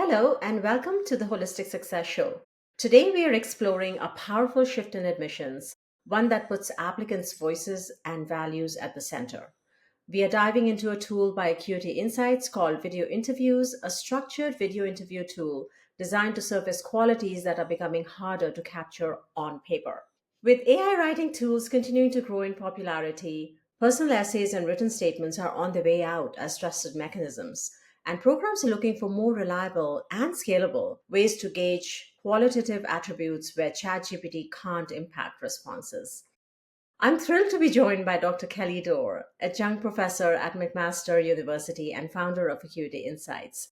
Hello, and welcome to the Holistic Success Show. Today, we are exploring a powerful shift in admissions, one that puts applicants' voices and values at the center. We are diving into a tool by Acuity Insights called Video Interviews, a structured video interview tool designed to surface qualities that are becoming harder to capture on paper. With AI writing tools continuing to grow in popularity, personal essays and written statements are on the way out as trusted mechanisms, and programs are looking for more reliable and scalable ways to gauge qualitative attributes where ChatGPT can't impact responses. I'm thrilled to be joined by Dr. Kelly Dore, adjunct professor at McMaster University and founder of Acuity Insights.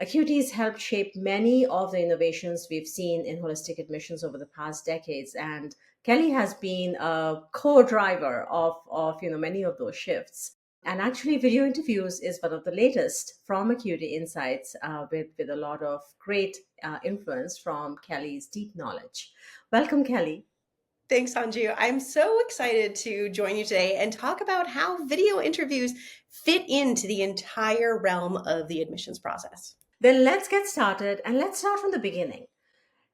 Acuity has helped shape many of the innovations we've seen in holistic admissions over the past decades, and Kelly has been a co-driver of many of those shifts. And actually, video interviews is one of the latest from Acuity Insights, with a lot of great influence from Kelly's deep knowledge. Welcome, Kelly. Thanks, Anju. I'm so excited to join you today and talk about how video interviews fit into the entire realm of the admissions process. Then let's get started, and let's start from the beginning.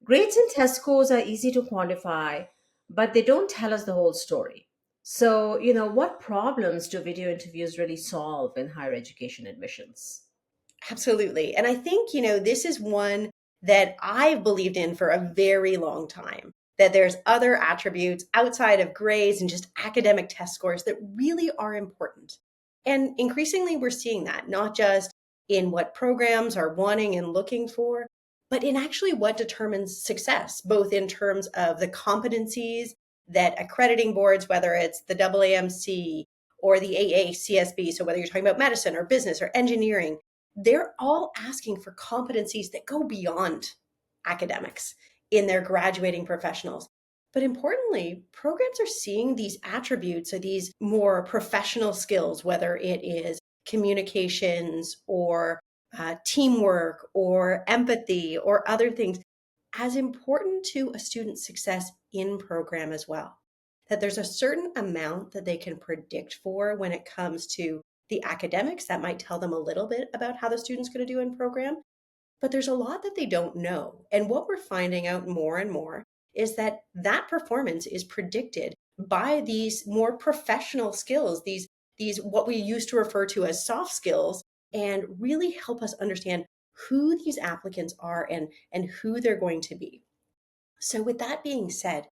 Grades and test scores are easy to quantify, but they don't tell us the whole story. So, what problems do video interviews really solve in higher education admissions? Absolutely. And I think, this is one that I've believed in for a very long time, that there's other attributes outside of grades and just academic test scores that really are important. And increasingly, we're seeing that not just in what programs are wanting and looking for, but in actually what determines success, both in terms of the competencies that accrediting boards, whether it's the AAMC or the AACSB, so whether you're talking about medicine or business or engineering, they're all asking for competencies that go beyond academics in their graduating professionals. But importantly, programs are seeing these attributes or these more professional skills, whether it is communications or teamwork or empathy or other things, as important to a student's success in program as well. That there's a certain amount that they can predict for when it comes to the academics that might tell them a little bit about how the student's going to do in program, but there's a lot that they don't know. And what we're finding out more and more is that that performance is predicted by these more professional skills, these what we used to refer to as soft skills, and really help us understand who these applicants are and who they're going to be. So with that being said,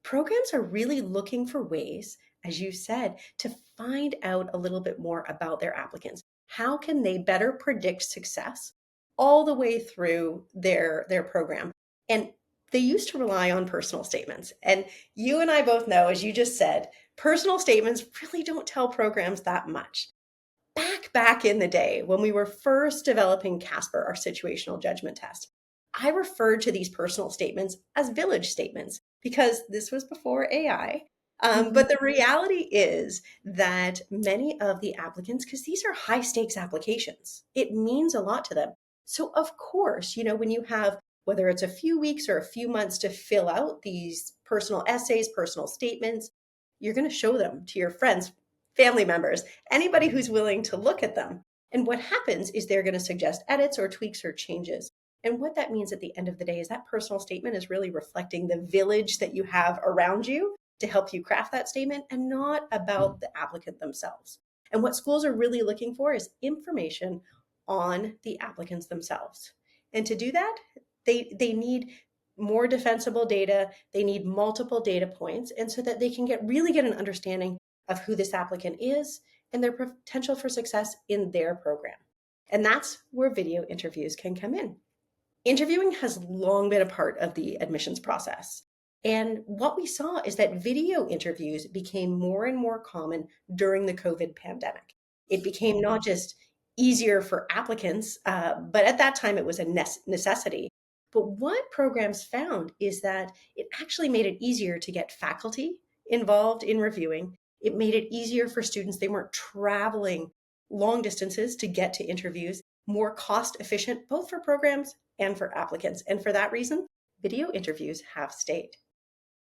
programs are really looking for ways, as you said, to find out a little bit more about their applicants. How can they better predict success all the way through their program? And they used to rely on personal statements. And you and I both know, as you just said, personal statements really don't tell programs that much. Back in the day when we were first developing Casper, our situational judgment test, I referred to these personal statements as village statements because this was before AI. But the reality is that many of the applicants, because these are high stakes applications, it means a lot to them. So of course, when you have, whether it's a few weeks or a few months to fill out these personal essays, personal statements, you're going to show them to your friends, family members, anybody who's willing to look at them. And what happens is they're going to suggest edits or tweaks or changes. And what that means at the end of the day is that personal statement is really reflecting the village that you have around you to help you craft that statement and not about the applicant themselves. And what schools are really looking for is information on the applicants themselves. And to do that, they need more defensible data. They need multiple data points. And so that they can really get an understanding of who this applicant is and their potential for success in their program. And that's where video interviews can come in. Interviewing has long been a part of the admissions process. And what we saw is that video interviews became more and more common during the COVID pandemic. It became not just easier for applicants, but at that time it was a necessity. But what programs found is that it actually made it easier to get faculty involved in reviewing. It made it easier for students. They weren't traveling long distances to get to interviews, more cost efficient, both for programs and for applicants. And for that reason, video interviews have stayed.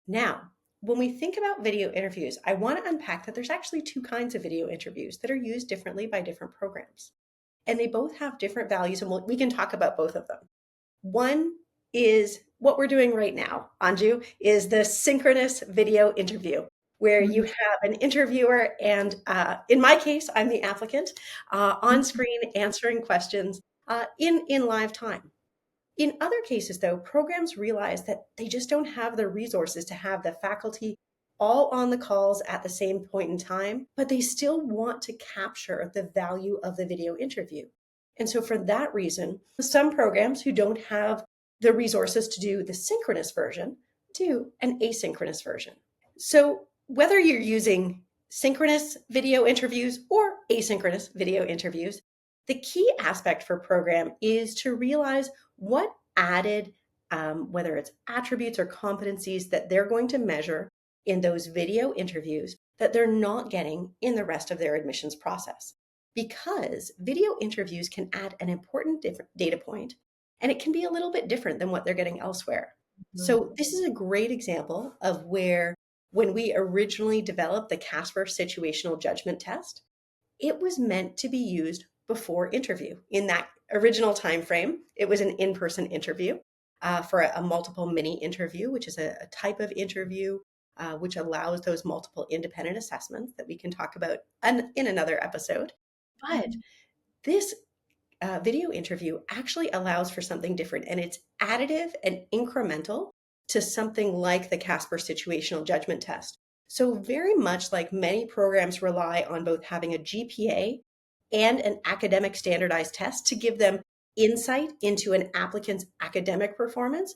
Now, when we think about video interviews, I want to unpack that there's actually two kinds of video interviews that are used differently by different programs. And they both have different values, and we can talk about both of them. One is what we're doing right now, Anju, is the synchronous video interview, where you Mhm. have an interviewer and, in my case, I'm the applicant, on screen answering questions in live time. In other cases, though, programs realize that they just don't have the resources to have the faculty all on the calls at the same point in time, but they still want to capture the value of the video interview. And so, for that reason, some programs who don't have the resources to do the synchronous version do an asynchronous version. So, whether you're using synchronous video interviews or asynchronous video interviews, the key aspect for program is to realize what added, whether it's attributes or competencies that they're going to measure in those video interviews that they're not getting in the rest of their admissions process. Because video interviews can add an important data point, and it can be a little bit different than what they're getting elsewhere. So, this is a great example of where, when we originally developed the Casper situational judgment test, it was meant to be used before interview. In that original time frame, it was an in-person interview for a multiple mini interview, which is a type of interview which allows those multiple independent assessments that we can talk about in another episode. But this video interview actually allows for something different, and it's additive and incremental to something like the Casper situational judgment test. So, very much like many programs rely on both having a GPA and an academic standardized test to give them insight into an applicant's academic performance,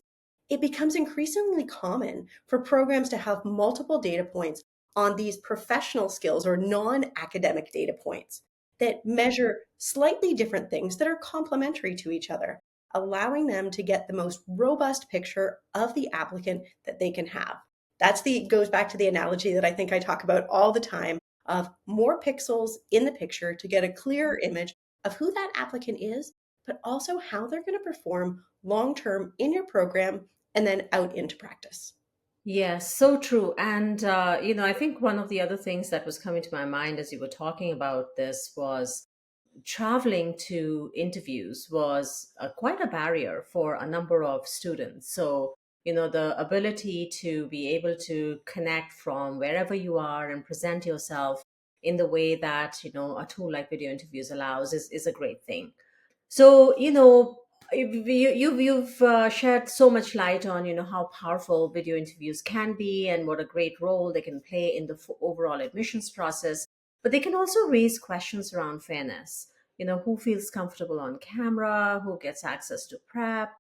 it becomes increasingly common for programs to have multiple data points on these professional skills or non academic data points that measure slightly different things that are complementary to each other, allowing them to get the most robust picture of the applicant that they can have. That's the goes back to the analogy that I think I talk about all the time of more pixels in the picture to get a clearer image of who that applicant is, but also how they're going to perform long term in your program and then out into practice. Yes, so true. And, I think one of the other things that was coming to my mind as you were talking about this was traveling to interviews was quite a barrier for a number of students. So, the ability to be able to connect from wherever you are and present yourself in the way that, a tool like video interviews allows is a great thing. So, you've shed so much light on, how powerful video interviews can be and what a great role they can play in the overall admissions process. But they can also raise questions around fairness. Who feels comfortable on camera, who gets access to prep,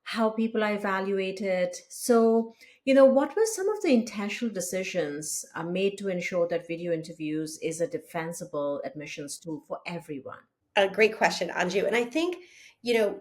how people are evaluated. So, what were some of the intentional decisions made to ensure that video interviews is a defensible admissions tool for everyone? A great question, Anju. And I think,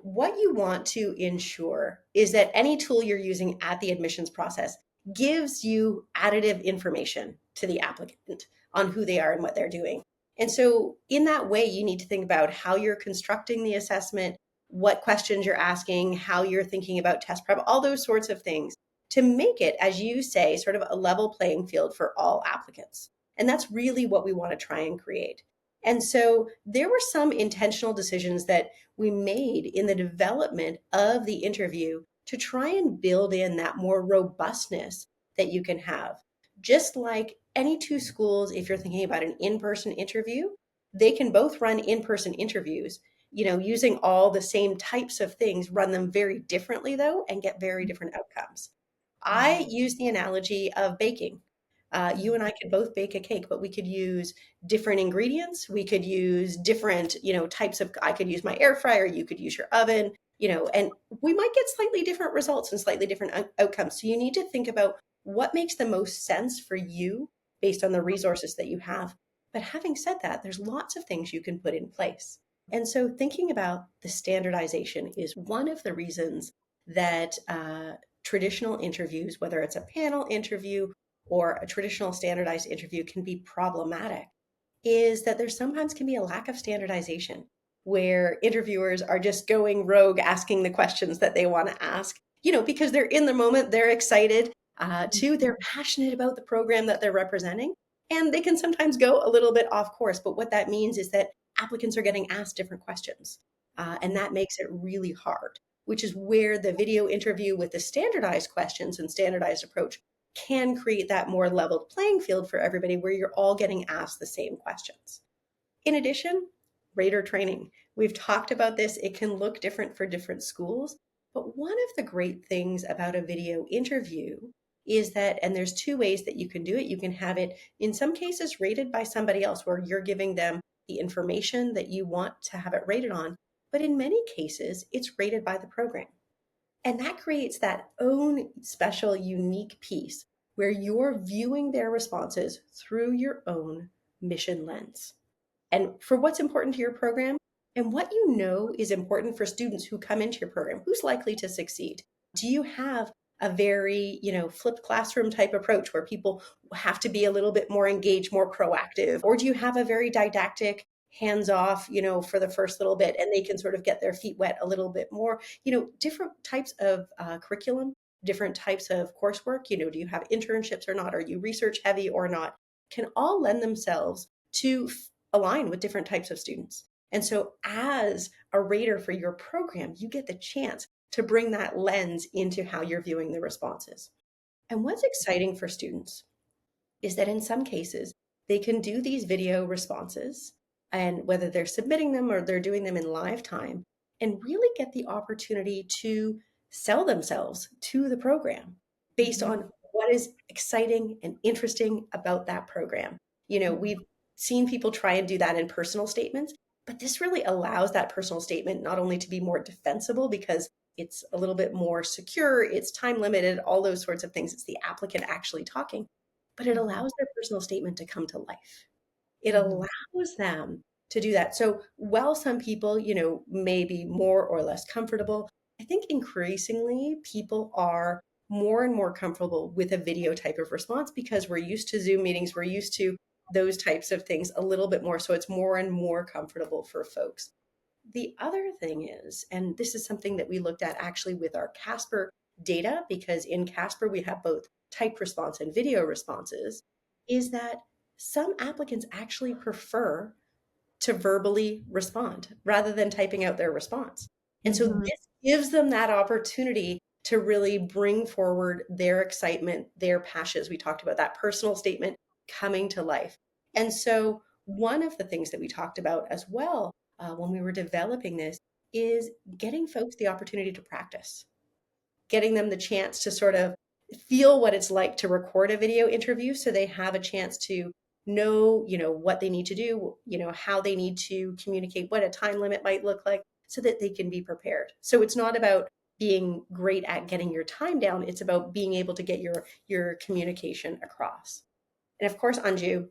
what you want to ensure is that any tool you're using at the admissions process gives you additive information to the applicant on who they are and what they're doing. And so, in that way, you need to think about how you're constructing the assessment, what questions you're asking, how you're thinking about test prep, all those sorts of things to make it, as you say, sort of a level playing field for all applicants. And that's really what we want to try and create. And so there were some intentional decisions that we made in the development of the interview to try and build in that more robustness that you can have. Just like any two schools, if you're thinking about an in person interview, they can both run in person interviews, using all the same types of things, run them very differently though, and get very different outcomes. I use the analogy of baking. You and I could both bake a cake, but we could use different ingredients. We could use different, types of, I could use my air fryer, you could use your oven, and we might get slightly different results and slightly different outcomes. So you need to think about what makes the most sense for you based on the resources that you have. But having said that, there's lots of things you can put in place. And so thinking about the standardization is one of the reasons that traditional interviews, whether it's a panel interview or a traditional standardized interview, can be problematic, is that there sometimes can be a lack of standardization where interviewers are just going rogue asking the questions that they want to ask, because they're in the moment, they're excited, they're passionate about the program that they're representing, and they can sometimes go a little bit off course. But what that means is that applicants are getting asked different questions, and that makes it really hard. which is where the video interview with the standardized questions and standardized approach can create that more leveled playing field for everybody where you're all getting asked the same questions. In addition, rater training. We've talked about this. It can look different for different schools, but one of the great things about a video interview is that, and there's two ways that you can do it. You can have it, in some cases, rated by somebody else where you're giving them the information that you want to have it rated on. But in many cases, it's rated by the program. And that creates that own special, unique piece where you're viewing their responses through your own mission lens. And for what's important to your program and what you know is important for students who come into your program, who's likely to succeed? Do you have a very, flipped classroom type approach where people have to be a little bit more engaged, more proactive? Or do you have a very didactic, hands off, for the first little bit and they can sort of get their feet wet a little bit more? Different types of curriculum, different types of coursework, do you have internships or not? Are you research heavy or not? Can all lend themselves to align with different types of students. And so as a rater for your program, you get the chance to bring that lens into how you're viewing the responses. And what's exciting for students is that in some cases, they can do these video responses, and whether they're submitting them or they're doing them in live time, and really get the opportunity to sell themselves to the program based on what is exciting and interesting about that program. We've seen people try and do that in personal statements, but this really allows that personal statement not only to be more defensible because it's a little bit more secure, it's time limited, all those sorts of things. It's the applicant actually talking, but it allows their personal statement to come to life. It allows them to do that. So while some people, may be more or less comfortable, I think increasingly people are more and more comfortable with a video type of response because we're used to Zoom meetings, we're used to those types of things a little bit more. So it's more and more comfortable for folks. The other thing is, and this is something that we looked at actually with our Casper data, because in Casper we have both typed response and video responses, is that some applicants actually prefer to verbally respond rather than typing out their response. And so this gives them that opportunity to really bring forward their excitement, their passions. We talked about that personal statement coming to life. And so one of the things that we talked about as well when we were developing this is getting folks the opportunity to practice, getting them the chance to sort of feel what it's like to record a video interview so they have a chance to know, what they need to do, how they need to communicate, what a time limit might look like so that they can be prepared. So it's not about being great at getting your time down. It's about being able to get your communication across. And of course, Anju,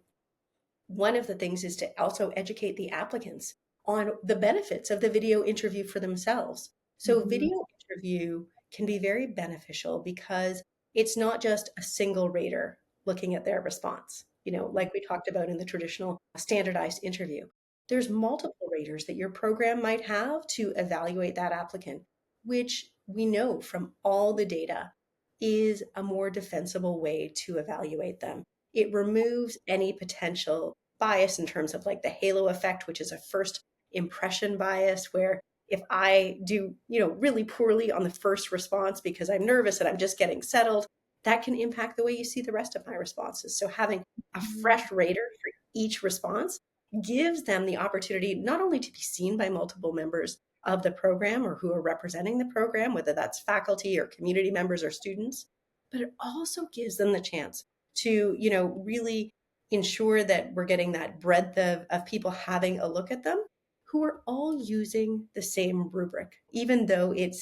one of the things is to also educate the applicants on the benefits of the video interview for themselves. So video interview can be very beneficial because it's not just a single rater looking at their response, like we talked about in the traditional standardized interview. There's multiple raters that your program might have to evaluate that applicant, which we know from all the data is a more defensible way to evaluate them. It removes any potential bias in terms of like the halo effect, which is a first impression bias, where if I do, really poorly on the first response because I'm nervous and I'm just getting settled, that can impact the way you see the rest of my responses. So having a fresh rater for each response gives them the opportunity not only to be seen by multiple members of the program or who are representing the program, whether that's faculty or community members or students, but it also gives them the chance to, really ensure that we're getting that breadth of people having a look at them who are all using the same rubric. Even though it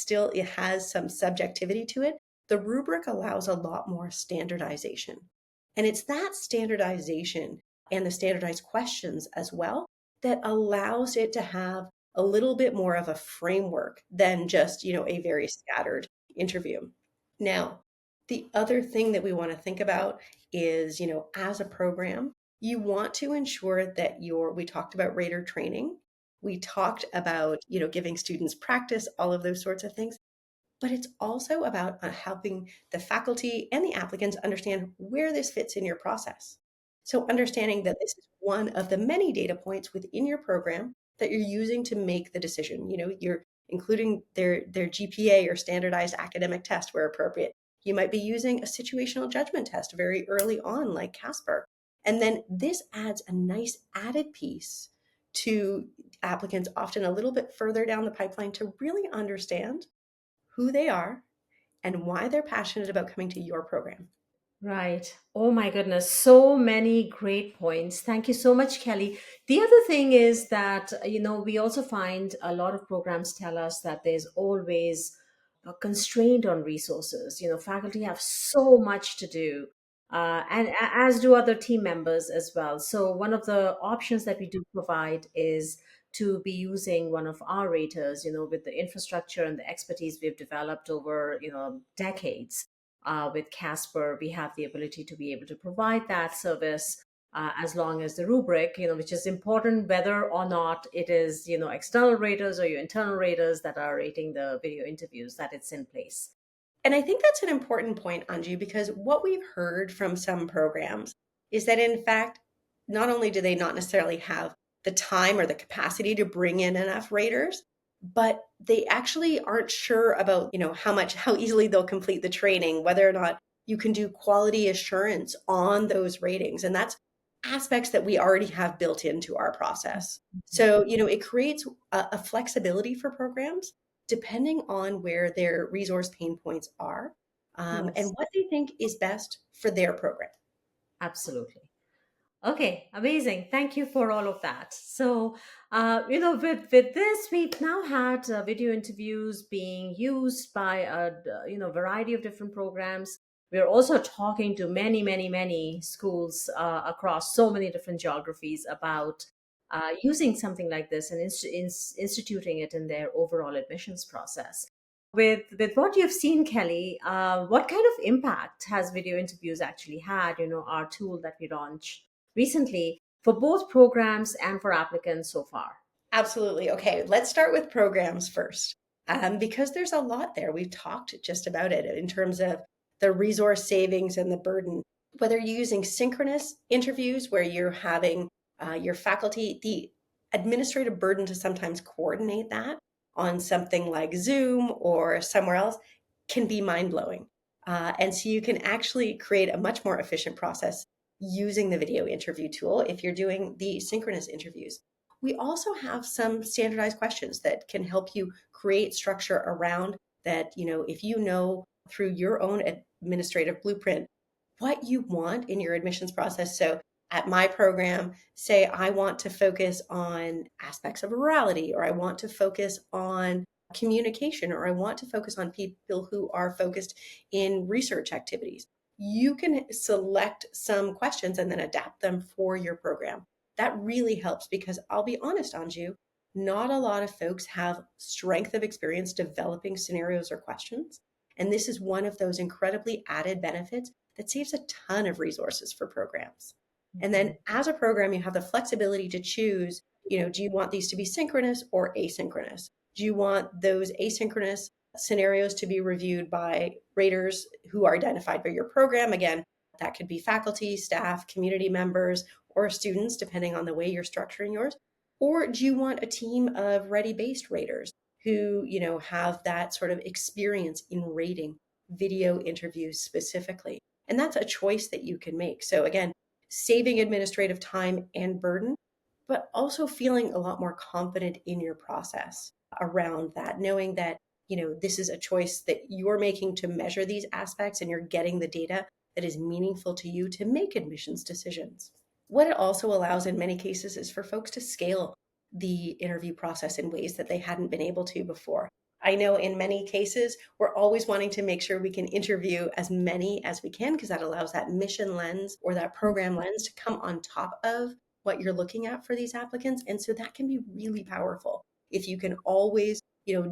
has some subjectivity to it, the rubric allows a lot more standardization. And it's that standardization and the standardized questions as well that allows it to have a little bit more of a framework than just, a very scattered interview. Now, the other thing that we want to think about is, as a program, you want to ensure that we talked about rater training. We talked about, giving students practice, all of those sorts of things. But it's also about helping the faculty and the applicants understand where this fits in your process. So understanding that this is one of the many data points within your program that you're using to make the decision. You're including their GPA or standardized academic test where appropriate. You might be using a situational judgment test very early on, like Casper. And then this adds a nice added piece to applicants often a little bit further down the pipeline to really understand who they are and why they're passionate about coming to your program. Right. Oh my goodness. So many great points. Thank you so much, Kelly. The other thing is that, we also find a lot of programs tell us that there's always a constraint on resources. Faculty have so much to do, and as do other team members as well. So, one of the options that we do provide is to be using one of our raters, with the infrastructure and the expertise we've developed over, decades with Casper, we have the ability to be able to provide that service as long as the rubric, which is important whether or not it is, external raters or your internal raters that are rating the video interviews, that it's in place. And I think that's an important point, Anju, because what we've heard from some programs is that, in fact, not only do they not necessarily have the time or the capacity to bring in enough raters, but they actually aren't sure about, how easily they'll complete the training, whether or not you can do quality assurance on those ratings. And that's aspects that we already have built into our process. So, it creates a flexibility for programs depending on where their resource pain points are, and Yes, what they think is best for their program. absolutely. Okay, amazing. Thank you for all of that. So, with this, we've now had video interviews being used by a variety of different programs. We're also talking to many, many, many schools across so many different geographies about using something like this and instituting it in their overall admissions process. With what you've seen, Kelly, what kind of impact has video interviews actually had? Our tool that we launched recently for both programs and for applicants so far. Absolutely. Okay, let's start with programs first, because there's a lot there. We've talked just about it in terms of the resource savings and the burden. Whether you're using synchronous interviews where you're having your faculty, the administrative burden to sometimes coordinate that on something like Zoom or somewhere else can be mind blowing. And so you can actually create a much more efficient process using the video interview tool if you're doing the synchronous interviews. We also have some standardized questions that can help you create structure around that. If you know through your own administrative blueprint what you want in your admissions process. So at my program, say I want to focus on aspects of morality, or I want to focus on communication, or I want to focus on people who are focused in research activities. You can select some questions and then adapt them for your program. That really helps because I'll be honest, Anju, not a lot of folks have strength of experience developing scenarios or questions. And this is one of those incredibly added benefits that saves a ton of resources for programs. And then as a program, you have the flexibility to choose, do you want these to be synchronous or asynchronous? Do you want those asynchronous scenarios to be reviewed by raters who are identified by your program? Again, that could be faculty, staff, community members, or students, depending on the way you're structuring yours. Or do you want a team of ready-based raters who, have that sort of experience in rating video interviews specifically? And that's a choice that you can make. So again, saving administrative time and burden, but also feeling a lot more confident in your process around that, knowing that, this is a choice that you're making to measure these aspects and you're getting the data that is meaningful to you to make admissions decisions. What it also allows in many cases is for folks to scale the interview process in ways that they hadn't been able to before. I know in many cases, we're always wanting to make sure we can interview as many as we can because that allows that mission lens or that program lens to come on top of what you're looking at for these applicants. And so that can be really powerful if you can always,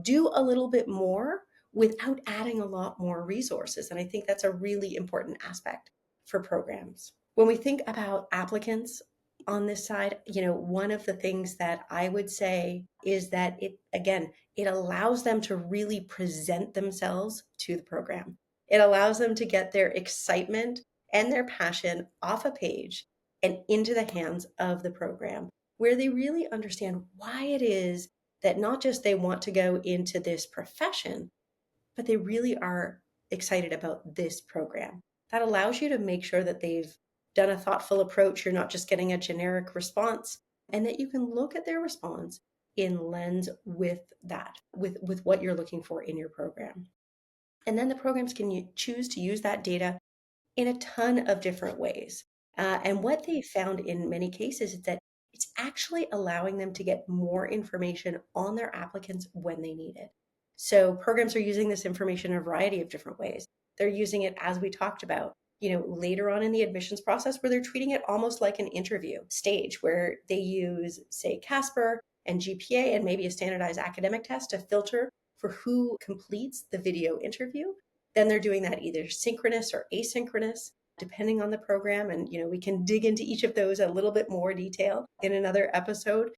do a little bit more without adding a lot more resources. And I think that's a really important aspect for programs. When we think about applicants on this side, one of the things that I would say is that it allows them to really present themselves to the program. It allows them to get their excitement and their passion off a page and into the hands of the program, where they really understand why it is that not just they want to go into this profession, but they really are excited about this program. That allows you to make sure that they've done a thoughtful approach. You're not just getting a generic response, and that you can look at their response in lens with that, with what you're looking for in your program. And then the programs can choose to use that data in a ton of different ways. And what they found in many cases is that it's actually allowing them to get more information on their applicants when they need it. So programs are using this information in a variety of different ways. They're using it, as we talked about, later on in the admissions process, where they're treating it almost like an interview stage, where they use, say, Casper and GPA and maybe a standardized academic test to filter for who completes the video interview. Then they're doing that either synchronous or asynchronous, depending on the program. And, we can dig into each of those a little bit more detail in another episode.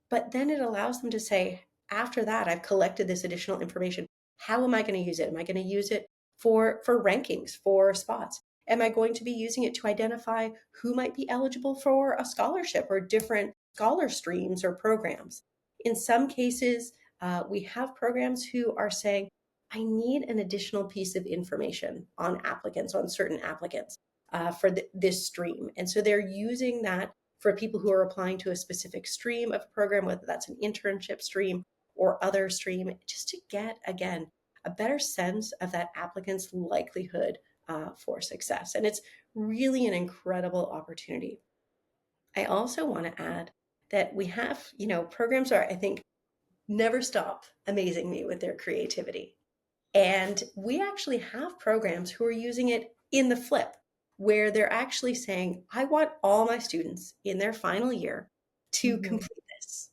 But then it allows them to say, after that, I've collected this additional information. How am I going to use it? Am I going to use it for rankings, for spots? Am I going to be using it to identify who might be eligible for a scholarship or different scholar streams or programs? In some cases, we have programs who are saying, I need an additional piece of information on applicants, on certain applicants for this stream. And so they're using that for people who are applying to a specific stream of a program, whether that's an internship stream or other stream, just to get, again, a better sense of that applicant's likelihood for success. And it's really an incredible opportunity. I also want to add that we have, programs are, I think, never stop amazing me with their creativity. And we actually have programs who are using it in the flip, where they're actually saying, I want all my students in their final year to Mhm. complete this.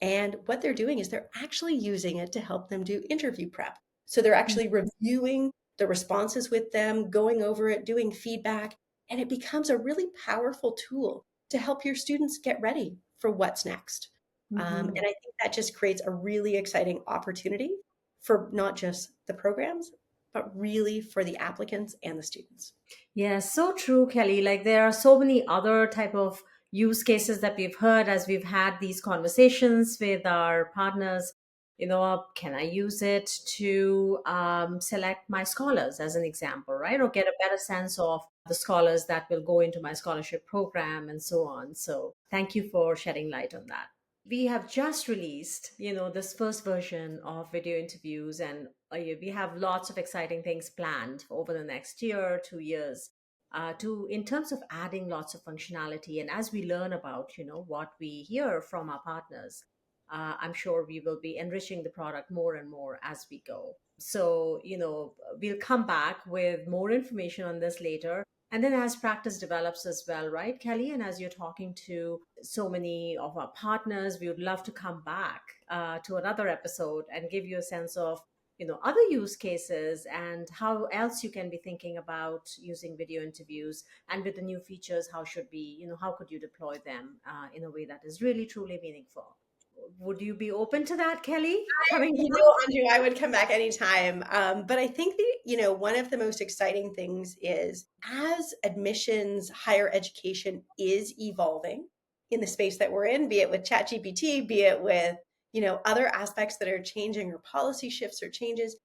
And what they're doing is they're actually using it to help them do interview prep. So they're actually reviewing the responses with them, going over it, doing feedback, and it becomes a really powerful tool to help your students get ready for what's next. And Mhm. I think that just creates a really exciting opportunity for not just the programs, but really for the applicants and the students. Yeah, so true, Kelly. Like there are so many other type of use cases that we've heard as we've had these conversations with our partners. Can I use it to select my scholars as an example, right? Or get a better sense of the scholars that will go into my scholarship program and so on. So thank you for shedding light on that. We have just released this first version of video interviews, and we have lots of exciting things planned over the next year 2 years, to in terms of adding lots of functionality. And as we learn about what we hear from our partners, I'm sure we will be enriching the product more and more as we go. So we'll come back with more information on this later. And then as practice develops as well, right, Kelly? And as you're talking to so many of our partners, we would love to come back to another episode and give you a sense of, other use cases and how else you can be thinking about using video interviews. And with the new features, how could you deploy them in a way that is really, truly meaningful? Would you be open to that, Kelly, coming back? Anju, I would come back anytime. But I think one of the most exciting things is as admissions, higher education is evolving in the space that we're in, be it with ChatGPT, be it with, other aspects that are changing or policy shifts or changes.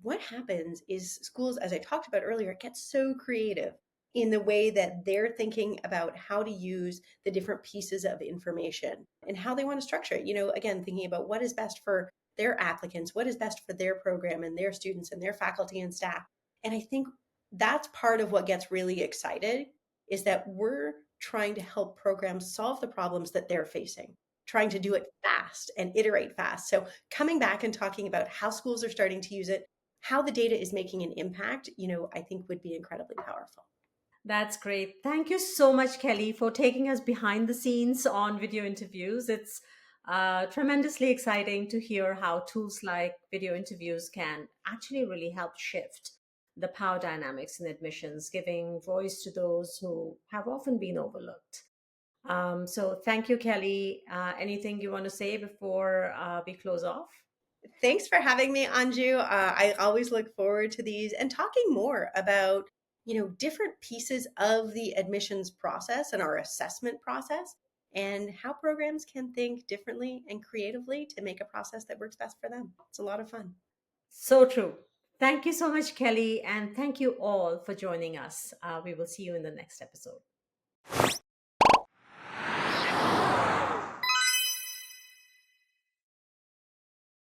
What happens is schools, as I talked about earlier, get so creative in the way that they're thinking about how to use the different pieces of information and how they want to structure it. Again, thinking about what is best for their applicants, what is best for their program and their students and their faculty and staff. And I think that's part of what gets really excited is that we're trying to help programs solve the problems that they're facing, trying to do it fast and iterate fast. So coming back and talking about how schools are starting to use it, how the data is making an impact, I think would be incredibly powerful. That's great. Thank you so much, Kelly, for taking us behind the scenes on video interviews. It's tremendously exciting to hear how tools like video interviews can actually really help shift the power dynamics in admissions, giving voice to those who have often been overlooked. So thank you, Kelly. Anything you want to say before we close off? Thanks for having me, Anju. I always look forward to these and talking more about, different pieces of the admissions process and our assessment process and how programs can think differently and creatively to make a process that works best for them. It's a lot of fun. So true. Thank you so much, Kelly, and thank you all for joining us. We will see you in the next episode.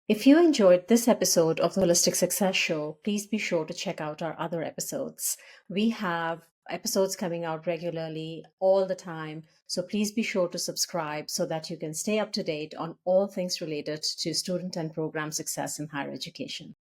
If you enjoyed this episode of the Holistic Success Show, please be sure to check out our other episodes. We have episodes coming out regularly all the time, so please be sure to subscribe so that you can stay up to date on all things related to student and program success in higher education.